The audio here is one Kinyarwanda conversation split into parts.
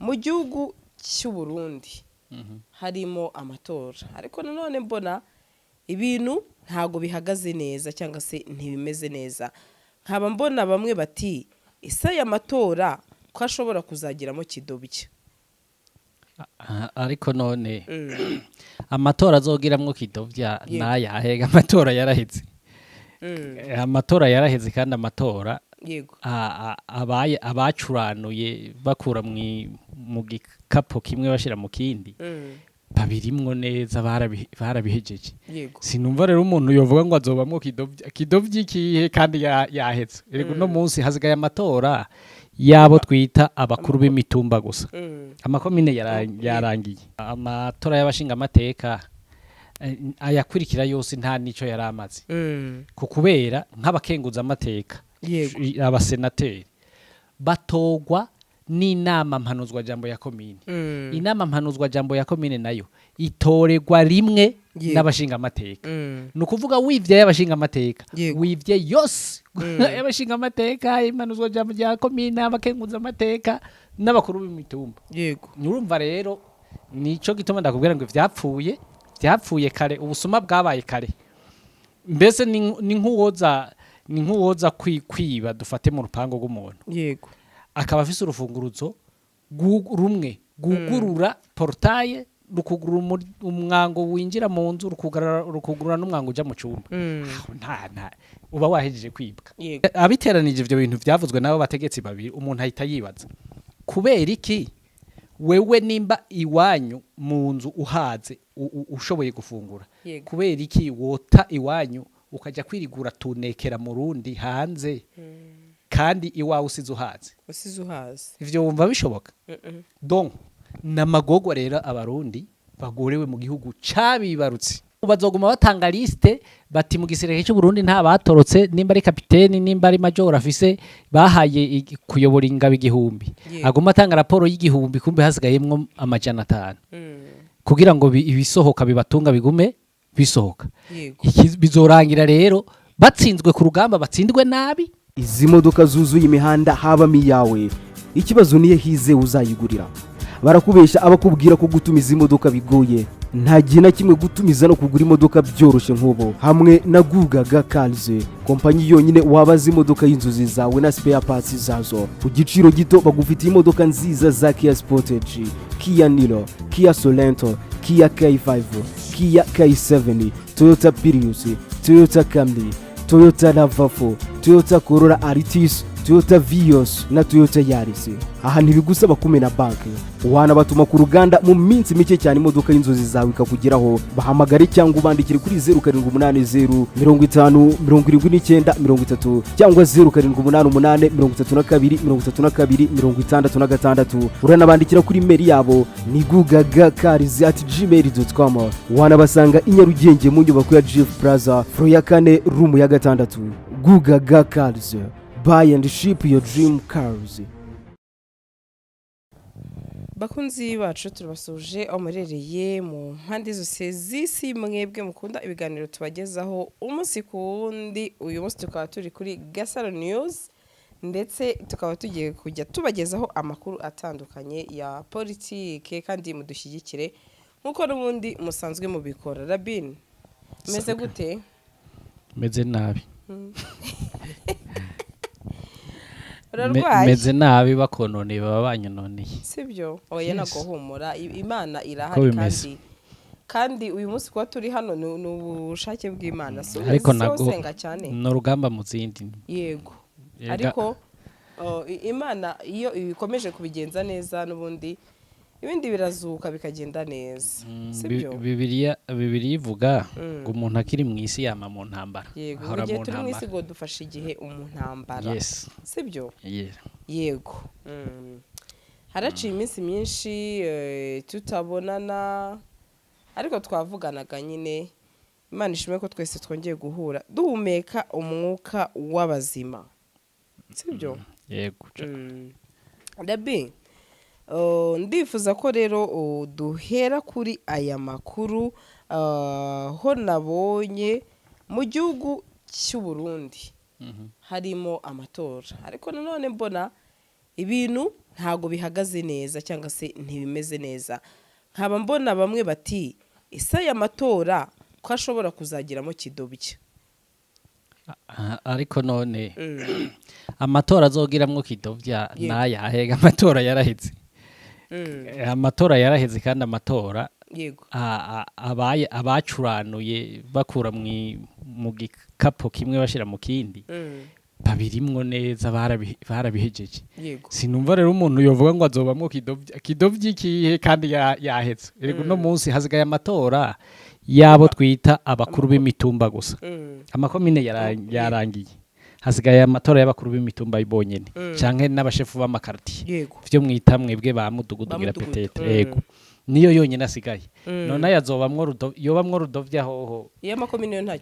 mu gihugu cy'u Burundi harimo amatora ariko nanone mbona ibintu ntago bihagaze neza cyangwa se ntibimeze neza nkaba mbona bamwe bati ese aya matora ko ashobora kuzagiramo kidobya ariko none amatora azogiramwo kidovya nayahega amatora yaraheze amatora yaraheze kandi amatora yego abacuranuye bakura mu gikapo kimwe bashira mu kindi babirimwo neza barabihejeje sinumva rero umuntu yovuga ngo azobamwo kidovya ikihe kandi yaheze rego no munsi hazigaye amatora yabo twita abakuru b'imitumba gusa amakomine yarangiye amatora y'abashinga amateka ayakurikira yose nta nico yaramaze kubera nk'abakenguza amateka abasenateri batogwa n'inama mpanuzwa jambo ya komine inama mpanuzwa jambo ya komine nayo itoregwa rimwe n'abashinga amateka nukuvuga wivye y'abashinga amateka wivye yose y'abashinga amateka impanuzwa jambo ya komine abakenguza amateka n'abakuru b'imitumba yego urumva rero nico gituma ndakubwira ngo vyapfuye kare ubusuma bwabaye kare mbese ni nkuwoza kwiba dufate mu rupango rw'umuntu yego akaba afise urufunguruzo rumwe gugurura portaye rukugurura umwango winjira mu nzu rukugurura n'umwango uja mu cyumba nta uba wahejeje kwibwa abiteranije ivyo bintu vyavuzwe nabo bategetsi babiri umuntu ahita yibaza kubera iki wewe nimba iwanyu mu nzu uhaze ushoboye gufungura kubera iki wota iwanyu ukaja kwirigura tunekera mu rundi hanze kandi iwawe usize uhaze ivyo wumva bishoboka donc namagogo rero abarundi bagorewe mu gihugu cabibarutse bazoguma batanga liste bati mu gisirikare cy'u Burundi nta batorotse nimba ari kapiteni nimba ari major afise bahaye kuyobora ingabo igihumbi aguma atanga raporo y'igihumbi kumbe hasigayemwo amajana 5 kugira ngo ibisohoka bibatunga bigume bisohoka bizorangira rero batsinzwe ku rugamba batsindwe nabi izi modoka zuzuye imihanda haba miyawe ikibazo niye hize uzayigurira barakubesha abakubwira ko gutumiza imodoka bigoye nta gihe na kimwe gutumiza no kugura imodoka byoroshye nk'ubo hamwe na Gugaga Cars kompanyi yonyine wabaza imodoka y'inzozi zawe na spare parts zazo ku giciro gito bagufitiye imodoka nziza za Kia Sportage, Kia Niro, Kia Sorento, Kia K5, Kia K7, Toyota Prius, Toyota Camry, Toyota RAV4, Toyota Corolla Altis, Toyota Vios na Toyota Yaris. Aha ntibigusaba kumena banki wana batuma ku ruganda mu minsi mike cyane imodoka y'inzozi zawe ikakugeraho bahamagare cyangwa ubandikire kuri 0780 50 79 30 cyangwa 0788 32 66 uranabandikira kuri mail yabo ni gugagacars@gmail.com wana basanga inyarugenge mu nyubako ya Jeff Plaza floor ya 4 room ya 6 Gugaga Cars. Buy and ship your dream cars. Bakunzi bacu turabasuje omurereye mu mpande zose z'isi mwebwe mukunda ibiganiro tubagezaho umunsi ku wundi. Uyu munsi tukaba turi kuri Gasaro News ndetse tukaba tugiye kujya tubagezaho amakuru atandukanye ya politike kandi mudushyigikire nkuko n'ubundi musanzwe mubikora. Rabin meze gute? Meze nabi. Meze nabi bakonone baba banyononeye sibyo oya nagohumura Imana irahari kandi uyu munsi kwa turi hano n'ubushake bw'Imana ariko nago no rugamba mu zindi yego ariko Imana iyo ikomeje kubigenza neza n'ubundi ibindi birazuka bikagenda neza sibyo Bibiliya ivuga ngo umuntu akiri mu isi yama mu ntambara yego igihe turi mu isi ngo dufashe igihe umuntambara sibyo yego haraciye iminsi myinshi tutabonana ariko twavuganaga nyine Imana ishimwe ko twese twongeye guhura duhumeka umwuka w'abazima sibyo yego Dabi ndifuza ko rero duhera kuri aya makuru ho nabonye mu gihugu cy'u Burundi harimo amatora ariko nanone mbona ibintu ntago bihagaze neza cyangwa se ntibimeze neza. Nkaba mbona bamwe bati ese aya matora ko ashobora kuzagiramo kidobya. Ariko none amatora azogiramwo kidovya nayahe? Amatora yaraheze. Amatora yaraheze kandi amatora yego abaye abacuranuye bakura mu gikapo kimwe bashira mu kindi babirimwo neza barabihejeje. Sinumva rero umuntu yovuga ngo azobamwo kidovya ikihe kandi yaheze. Rego no munsi hazigaye amatora yabo twita abakuru b'imitumba gusa. Amakomine yarangiye. Hasigaye amatora y'abakuru b'imitumba ibonyene canke n'abashefu b'amakartier byo mwita mwebwe ba mudugudugira petete. Yego niyo yonyene asigaye. None yobamwo rudovya hoho.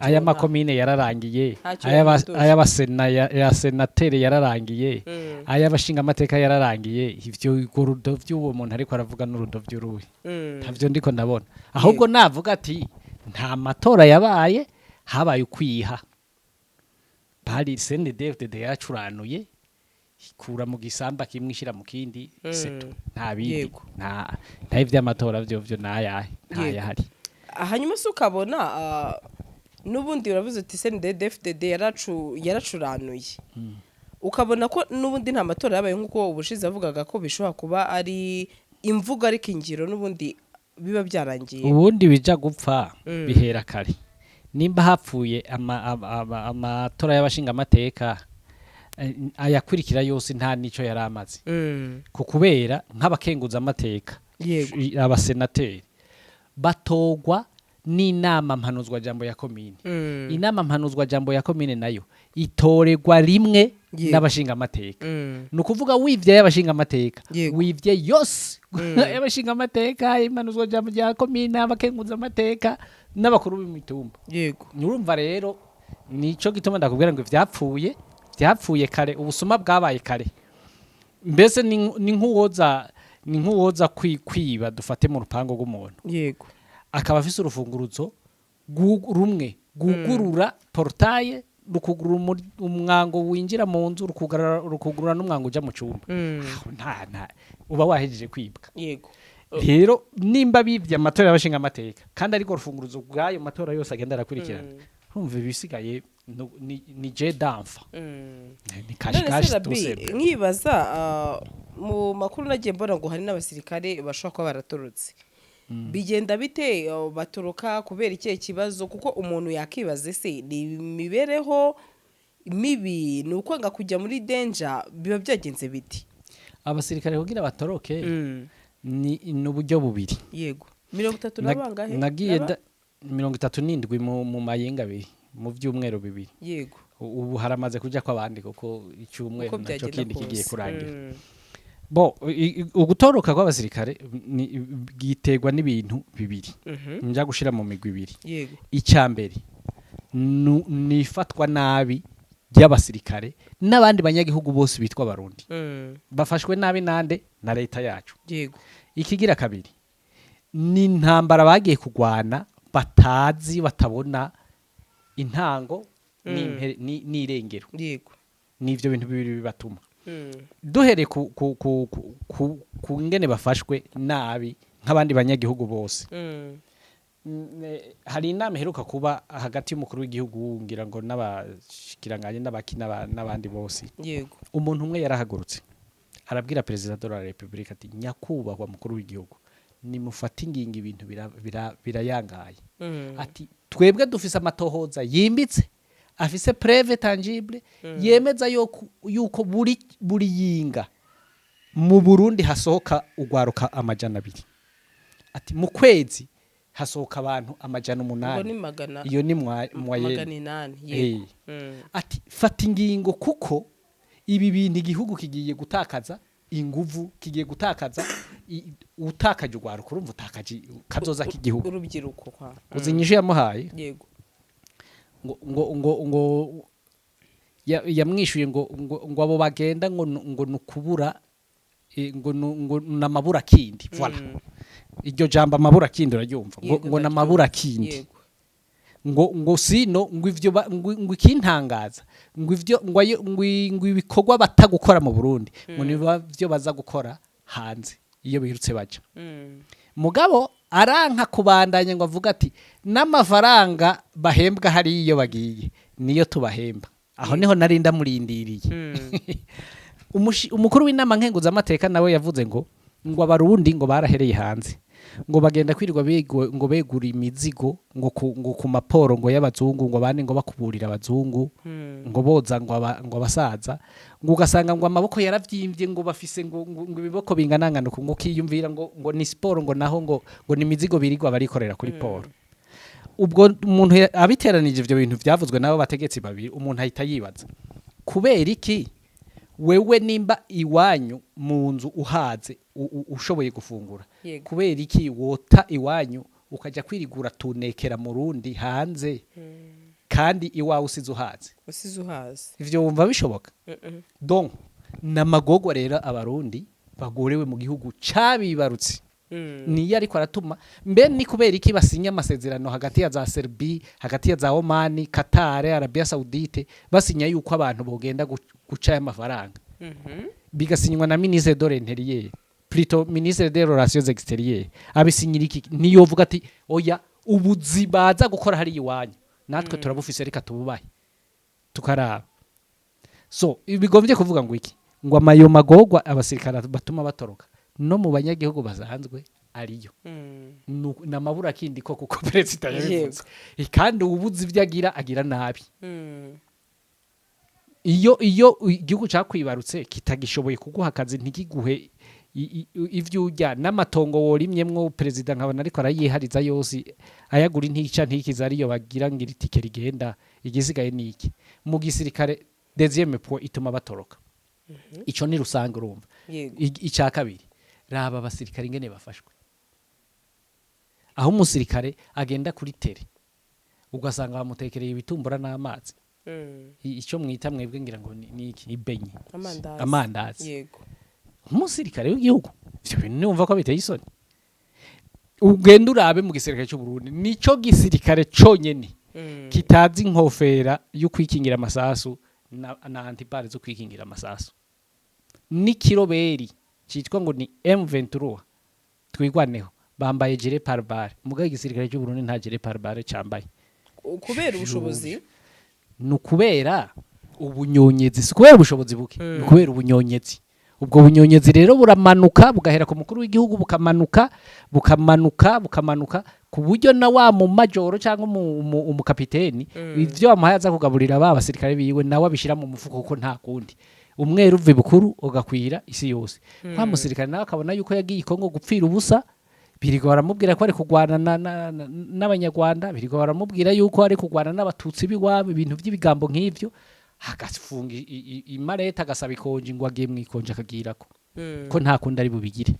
Aya makomine yararangiye. Aya basena ya senatere yararangiye. Aya bashinga amateka yararangiye. Ivyo rudovya uwo muntu ariko aravuga n'urudovya ruwe. Ntavyo ndiko ndabona. Ahubwo navuga ati nta matora yabaye, habaye ukwiha. Bari CNDD-FDD yacuranuye ikura mu gisamba kimwe ishira mu kindi seto nta bindi nta ivy'amatora vyo nayahe ntayahari. Hanyuma se ukabona n'ubundi uravuze ati CNDD-FDD yaracuranuye ukabona ko n'ubundi nta matora yabaye nk'uko ubushize avugaga ko bishobora kuba ari imvugo ariko ingiro n'ubundi biba byarangiye. Ubundi bija gupfa bihera kare. Nimba hapfuye amatora y'abashinga amateka ayakurikira yose nta nico yaramaze. Kubera nk'abakenguza amateka abasenateri batogwa n'inama mpanuzwa jambo ya komine. Inama mpanuzwa jambo ya komine nayo itoregwa rimwe n'abashinga amateka. Nukuvuga wivye y'abashinga amateka wivye yose y'abashinga amateka impanuzwa jambo ya komine abakenguza amateka n'abakuru b'imitumba. Yego urumva rero nico gituma ndakubwira ngo vyapfuye kare, ubusuma bwabaye kare. Mbese ni nkuwoza kwiba dufate mu rupango rw'umuntu. Yego akaba afise urufunguruzo rumwe gugurura portail rukugurura umwango winjira mu nzu rukugurura n'umwango uja mu cumba. Nta uba wahejeje kwibwa. Yego rero nimba bivye amatora y'abashinga amateka kandi ariko rufunguruzo bwayo matora yose agenda arakurikirana, urumva ibisigaye ni je d'enfa. Ni kashi tose. Nkibaza mu makuru nagiye mbona ngo hari n'abasirikare bashobora kuba baratorotse. Bigenda bite batoroka kubera ikihe kibazo? Kuko umuntu yakibaze se ni imibereho mibi ni ukwanga kujya muri danger, biba byagenze biti? Abasirikare kugira batoroke ni uburyo bubiri. Yego 30 nabangahe? Nagiye 37 mu mayenga abiri mu byumweru bibiri. Yego ubu haramaze kuja kw'abandi kuko icyumweru naco kindi kigiye kurangira. Ugutoroka kw'abasirikare gitegwa n'ibintu bibiri. Nja gushira mu migwi ibiri. Yego icyambere nifatwa nabi y'abasirikare n'abandi banyagihugu bose bitwa Barundi. Bafashwe nabi nande na leta yacu. Yego ikigira kabiri ni ntambara bagiye kugwana batazi batabona intango n'irengero. Yego nivyo bintu bibiri bibatuma. Duhere ku ngene bafashwe nabi nk'abandi banyagihugu bose. Hari inama iheruka kuba hagati y'umukuru w'igihugu ngira ngo n'abashikiranganye n'abandi bose. Yego umuntu umwe yarahagurutse arabwira President de la Republique ati nyakubahwa mukuru w'igihugu nimufata ingingo ibintu birayangaye. Ati twebwe dufise amatohoza yimbitse afise preuve tangible yemeza yuko buri yinga mu Burundi hasohoka ugwaruka amajana 2. Ati mu kwezi hasohoka abantu amajana 8. Iyo ni mwaye. Ati fata ingingo kuko ibi bintu igihugu kigiye gutakaza inguvu, kigiye gutakaza utakaje ugwaruka, urumva utakaje kazoza k'igihugu. Urubyiruko kwa uzinyije yamuhaye. Yego ngo yamwishuye ngo abo bagenda ngo nukubura ngo namabura kindi. Voilà iryo jambo amabura kindi uraryumva ngo namabura kindi. ngo sino ngo ivyo ngo ikintangaza ngo ivyo ngo ibikorwa batagukora mu Burundi ngo nibyo baza gukora hanze iyo birutse baje mugabo aranka kubandanya ngo avuga ati n'amafaranga bahembwa hari iyo bagiye niyo tubahemba aho niho narinda murindiriye umukuru w'inama nkenguza amateka nawe yavuze ngo abarundi ngo barahereye hanze ngo bagenda kwirirwa ngo begura imizigo ngo ku maporo ngo y'abazungu ngo bane ngo bakuburira abazungu ngo boza ngo abasaza ngo ugasanga ngo amaboko yaravyimbye ngo bafise ngo ibiboko binganangana ngo kiyumvira ngo ni sport ngo naho ngo ni imizigo birirwa barikorera kuri poro ubwo umuntu abiteranije ivyo bintu vyavuzwe nabo bategetsi babiri umuntu ahita yibaza kubera iki wewe nimba iwanyu mu nzu uhaze ushoboye gufungura kubera iki wota iwanyu ukajya kwirigura tunekera mu rundi hanze kandi iwawe usize uhaze ivyo wumva bishoboka donc namagogwa rero abarundi bagorewe mu gihugu cabibarutse niyo ariko aratuma mbe ni kubera iki basinya amasezerano hagati ya za Serbia hagati ya za Oman Qatar Arabia Saudite basinya yuko abantu bogenda guca amafaranga bigasinywa na ministre de l'Intérieur plutôt ministre des Relations Extérieures abisinyira iki niyo uvuga ati oya ubuzi baza gukora hari iwanyu natwe turabufise reka tububahe tukaraba so ibigombye kuvuga ngo iki ngo amayo magogwa abasirikara batuma batoroka no mu banyagihugu bazanzwe ariyo namabura kindi ko kuko president yabivuze kandi ubuzi agira nabi iyo igihugu cyakwibarutse kitagishoboye kuguha akazi ntikiguhe ivyo urya n'amatongo worimyemwo president nkabona ariko arayihariza yose ayagura intica ntikiza ariyo bagira ngira itike rigenda igisigaye niki mu gisirikare deuxième point ituma batoroka ico ni rusanga urumva icya kabiri raba abasirikare ingene bafashwe aho umusirikare agenda kuri tere ugasanga bamutekereye ibitumbura n'amazi icyo mwita mwebwe ngira ngo ni iki ibenye amandazi yego umusirikare w'igihugu ivyo bintu numva ko biteye isoni ugenda urabe mu gisirikare cy'u Burundi nico gisirikare conyene kitazi inkofera yo kwikingira amasasu na antipare zo kwikingira amasasu ni kiroberi cyitwa ngo ni M23 twigwaneho bambaye jire parbare mugaye igisirikare cy'u Burundi nta jire parbare cyambaye kubera ubushobozi nukubera ubunyonyezi sikubera ubushobozi buke nukubera ubunyonyezi ubwo bunyonyezi rero buramanuka bugahera ku mukuru w'igihugu bukamanuka ku buryo na wa mu majoro cyangwa mu kapiteni ivyo amahaye aza kugaburira aba basirikare biwe nawe abishira mu mufuko kuko nta kundi umweru uve bukuru ugakwira isi yose kwa musirikare nawe akabona yuko yagiye Kongo gupfira ubusa birigo baramubwira ko ari kugwana n'abanyarwanda birigo baramubwira yuko ari kugwana n'abatutsi biwabo ibintu by'ibigambo nk'ivyo hagafunga imareta agasaba ikonje ngo agiye mwikonje akagirako ko nta kundi ari bubigire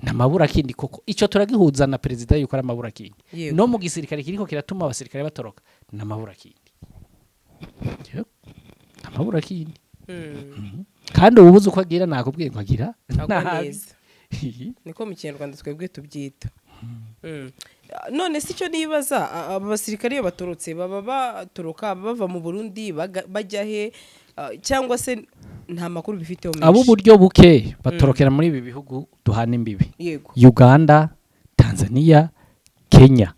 namabura kindi koko ico turagihuza na president yuko ari amabura kindi no mu gisirikare kiriko kiratuma abasirikare batoroka namabura kindi namabura kindi kandi ububuze uko agira nakubwiye ngo agira niko mu Kinyarwanda twebwe tubyita none si cyo nibaza abasirikare iyo batorotse baba batoroka bava mu Burundi bajya he cyangwa se nta makuru bifiteho menshi abo buryo buke batorokera muri ibi bihugu duhana imbibi Uganda Tanzania Kenya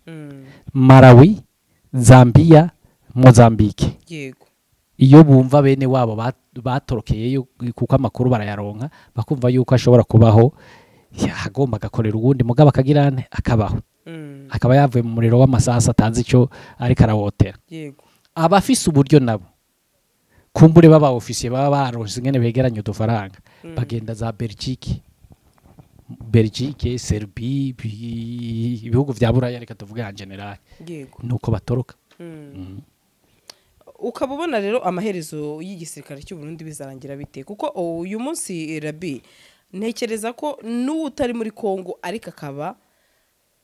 Malawi Zambia Mozambique yego iyo bumva bene wabo batorokeye kuko amakuru barayaronka bakumva yuko ashobora kubaho yagomba gakorera ubundi mugabo akagirane akabaho akaba yavuye mu muriro w'amasasa atanze icyo ariko arawotera yego abafise uburyo nabo kumbure baba ofisiye baba baronse ngene begeranye udufaranga bagenda za Belgique Serbie ibihugu vya Buraya reka tuvuge en general nuko batoroka ukabubona rero amaherezo y'igisirikare cy'u Burundi bizarangira bite kuko uyu munsi Rabi ntekereza ko n'utari muri Kongo ariko akaba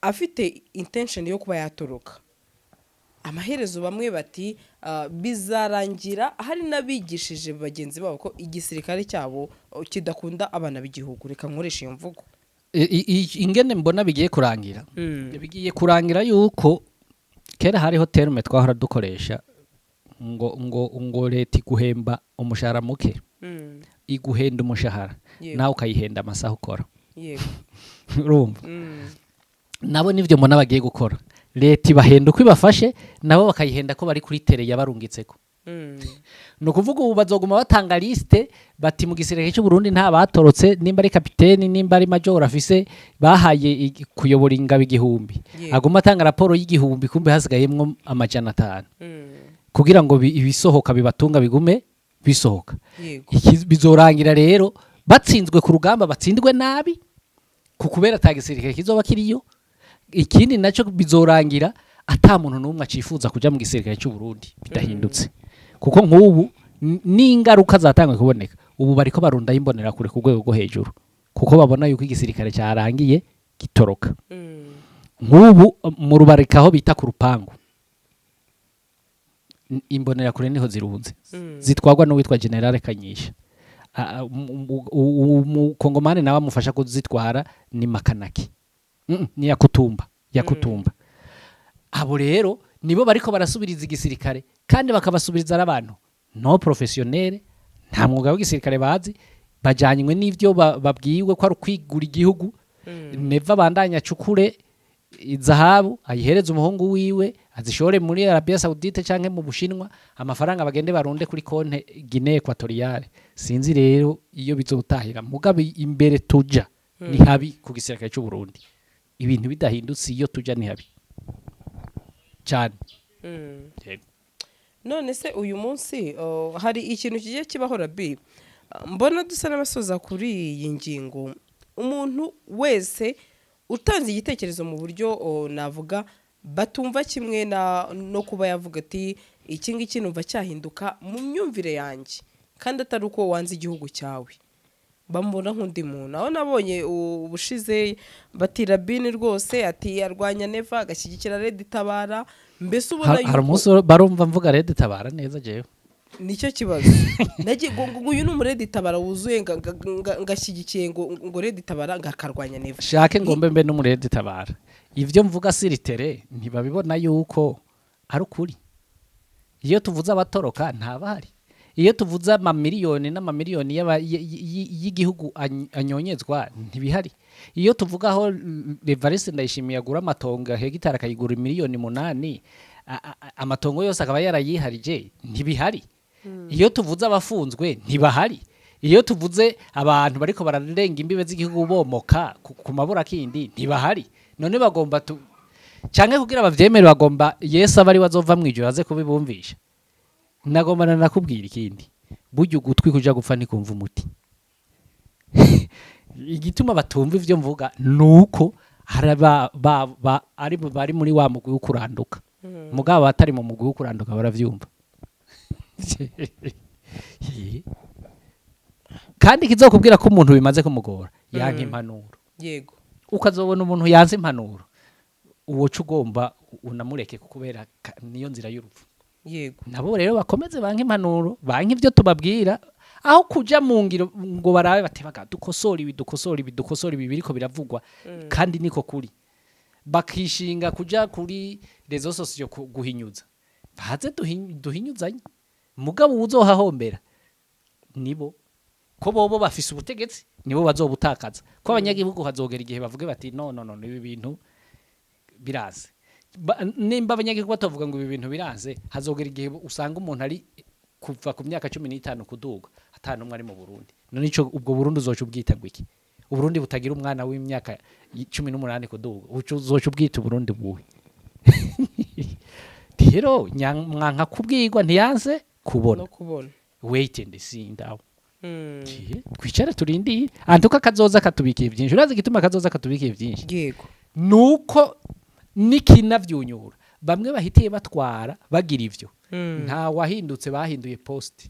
afite intention yo kuba yatoroka amaherezo bamwe bati bizarangira hari nabigishije bagenzi babo ko igisirikare cyabo kidakunda abana b'igihugu reka nkoresha iyo mvugo ingene mbona bigiye kurangira bigiye kurangira yuko kera hariho terme twahora dukoresha ngo leta iguhemba umushahara muke iguhenda umushahara nawe ukayihenda amasaha ukora urumva nabo nivyo mbona bagiye gukora leta ibahenda uko ibafashe nabo bakayihenda ko bari kuri tere yabarungitseko no kuvuga ubu bazoguma batanga liste bati mu gisirikare cy'u Burundi nta batorotse nimba ari kapiteni nimba ari major afise bahaye kuyobora ingabo igihumbi aguma atanga raporo y'igihumbi kumbe hasigayemwo amajana 5 kugira ngo ibisohoka bibatunga bigume bisohoka bizorangira rero batsinzwe ku rugamba batsindwe nabi kukubera tagisirikare kizoba kiriyo ikindi naco bizorangira ata muntu numwe acifuza kuja mu gisirikare cy'u Burundi bidahindutse kuko nk'ubu n'ingaruka zatangwe kuboneka ubu bariko barunda imbonera kure ku rwego rwo hejuru kuko babona yuko igisirikare cyarangiye gitoroka nk'ubu mu rubarikaho bita ku rupangu imbonera kure niho zirunze zitwagwa n'uwitwa General Kanyisha umukongomane nawe amufasha kuzitwara ni Makanaki ni yakutumba abo rero nibo bariko barasubiriza igisirikare kandi bakabasubiriza abantu no professionnel nta mwuga w'igisirikare bazi bajanywe n'ivyo babwiwe ko ari kwigura igihugu neva bandanya cukure izahabu ayihereza umuhungu wiwe azishore muri Arabia Saudite canke mu Bushinwa amafaranga bagende barunde kuri konte Guinea Equatoriale sinzi rero iyo bizotahira mugabe imbere tuja ni habi ku gisirikare cy'u Burundi ibintu bidahindutse iyo tuja ni habi cyane none se uyu munsi hari ikintu kigiye kibaho Rabi mbona dusa n'abasoza kuri iyi ngingo umuntu wese utanze igitekerezo mu buryo navuga batumva kimwe no kuba yavuga ati iki ngiki numva cyahinduka mu myumvire yanjye kandi atari uko wanze igihugu cyawe bambona nk'undi muntu aho nabonye ubushize bati Rabini rwose ati yarwanya Neva agashyigikira Red Tabara mbese ubona hari umunsi barumva mvuga Red Tabara neza jewe nicyo kibazo nagiye ngo uyu ni Red Tabara wuzuye ngashyigikiye ngo Red Tabara ngakarwanya Neva shake ngombe mbe no Red Tabara ivyo mvuga siritere ntibabibona yuko ari ukuri iyo tuvuze abatoroka ntabahari iyo tuvuze amamiliyoni n'amamiliyoni y'igihugu anyonyezwa ntibihari iyo tuvuga aho Evariste Ndayishimiye agura amatongo hegitara akayigura miliyoni 8 amatongo yose akaba yarayiharije ntibihari iyo tuvuze abafunzwe ntibahari iyo tuvuze abantu bariko bararenga imbibe z'igihugu bomoka ku mabura kindi ntibahari none bagomba canke kugira abavyemere bagomba Yesu abari bazova mwijoro aze kubibumvisha nagomba nakubwira ikindi buryo gutwi kuja gupfa ntikumva umuti igituma batumva ivyo mvuga nuko ari bari muri wa mugwi wo kuranduka mugabo batari mu mugwi wo kuranduka baravyumva kandi kizokubwira ko umuntu bimaze kumugora yanka impanuro yego ukazobona umuntu yanze impanuro uwo cugomba unamureke kubera niyo nzira y'urupfu yego nabo rero bakomeze banka impanuro banka ivyo tubabwira aho kuja mu ngiro ngo barabe batebaga dukosora ibi biriko biravugwa kandi niko kuri bakishinga kuja kuri rezo sosiyo guhinyuza baze duhinyuzanye mugabo uzohahombera nibo ko bobo bafise ubutegetsi nibo bazobutakaza ko abanyagihugu hazogera igihe bavuge bati no ibi bintu biraze nimba abanyagihugu batavuga ngo ibi bintu biraze hazogera igihe usanga umuntu ari kuva ku myaka 15 kuduga atanu umwe ari mu Burundi none ico ubwo Burundi uzoca ubwita gwiki Uburundi butagira umwana w'imyaka 18 kuduga uzoca ubwita Burundi bwuwe rero mwanka kubwirwa ntiyanze kubona wait and see ndawo kwicara turindi antuka kazoza katubikiye byinshi urazi gituma kazoza katubikiye byinshi yego nuko nikinavyunyura bamwe bahitiye batwara bagira ivyo nta wahindutse bahinduye post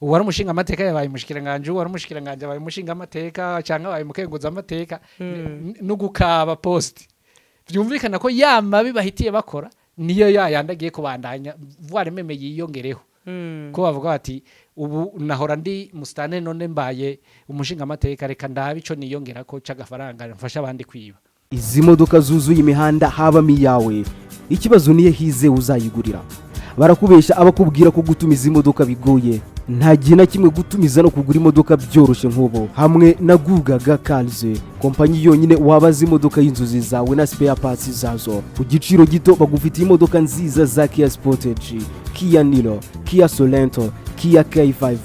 uwari umushinga amateka yabaye umushikiranganje uwari umushikiranganje yabaye umushinga amateka cyangwa abaye mukenguza amateka no gukaba post byumvikana ko yama bibahitiye bakora niyo yayandagiye kubandanya voire meme yiyongereho ko bavuga bati ubu nahora ndi mustane none mbaye umushinga amateka reka ndabe ico niyongera ko cagafaranga mfasha abandi kwiba izi modoka zuzuye imihanda habamo iyawe, ikibazo niyo hize uzayigurira. Barakubesha abakubwira ko gutumiza imodoka bigoye, nta gihe na kimwe gutumiza no kugura imodoka byoroshye nk'ubu. Hamwe na Gugaga Cars, kompanyi yonyine wabaza imodoka y'inzozi zawe na spare parts zazo ku giciro gito. Bagufitiye imodoka nziza za Kia Sportage, Kia Niro, Kia Sorento, Kia K5,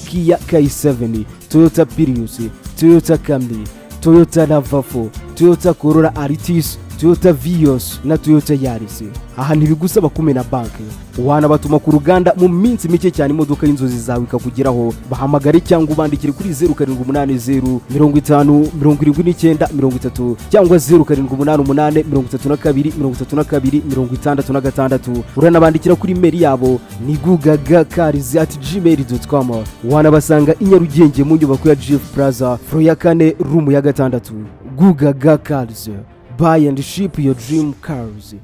Kia K7, Toyota Prius, Toyota Camry, Toyota RAV4, Toyota Corolla Altis, Toyota Vios na Toyota Yaris. Aha ntibigusaba kumena banki, wanabatuma ku ruganda mu minsi mike cyane imodoka y'inzozi zawe ikakugeraho. Bahamagare cyangwa ubandikire kuri 0780 50 79 30 cyangwa 0788 32 66. Uranabandikira kuri mail yabo ni gugagacars@gmail.com. Wanabasanga i Nyarugenge mu nyubako ya GF Plaza floor ya 4 room ya 6. Gugaga Cars, buy and ship your dream cars.